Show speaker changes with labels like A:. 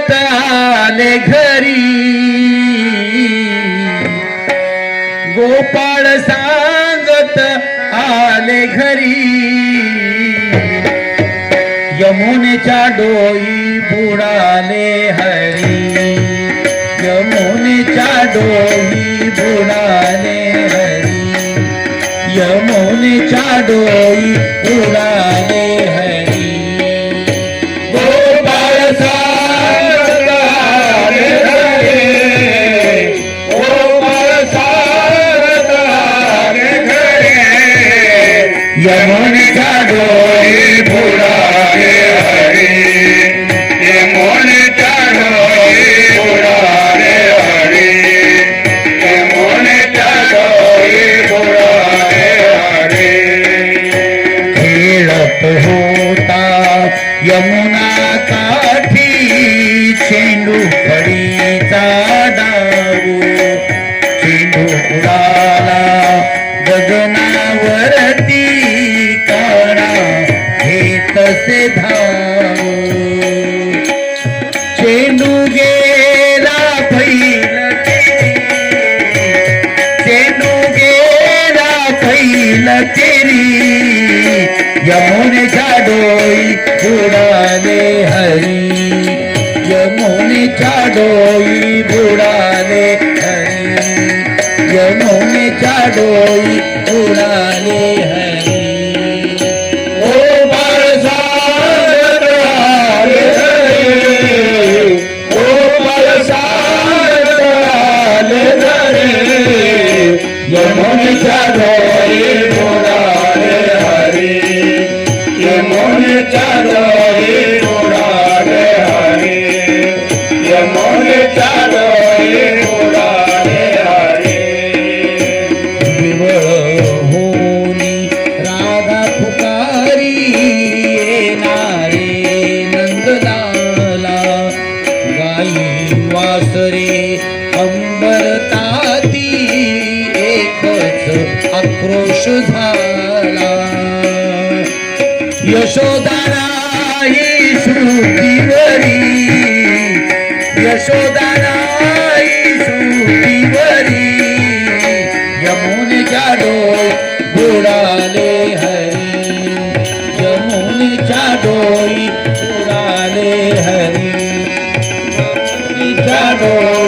A: सांगत आले घरी, गोपाळ सांगत आले घरी, यमुनेच्या डोई बुडाले हरी, यमुनेच्या डोई बुडाले हरी, यमुनेच्या डोई बुडाले हरी. गोपाळ सांगत आले घरी, गोपाळ सांगत आले घरी, यमुनेच्या डोई बुडाले हरी, यमुनेच्या डोई बुडाले हरी, यमुनेच्या डोई बुडाले हरी. खेळत होता यमुना काठी चेंडू फळीचा डाऊ, चेंडू उडाला गगनावरती, काळा घेत से धाव, चेंडू गेला फैल केरी, चेंडू गेला फैल केरी, यमुनेच्या डोई बुडाले हरी, यमुनेच्या डोई बुडाले हरी, यमुनेच्या डोई बुडाले हरी. गोपाळ सांगत आले घरी, गोपाळ सांगत आले घरी, यमुनेच्या डोई बुडाले हरी, यमुनेच्या डोई बुडाले हरी, यमुनेच्या डोई बुडाले हरी. विवळ होनी राधा पुकारी, येणारे नंदलाला, गाई वासरे अंबरताती, एकच आक्रोश झाला. यशोदाराई श्रुतीवरी, यशोदाराई श्रुतीवरी, यमुनेच्या डोई बुडाले हरी, यमुनेच्या डोई बुडाले हरी, यमुनेच्या डोई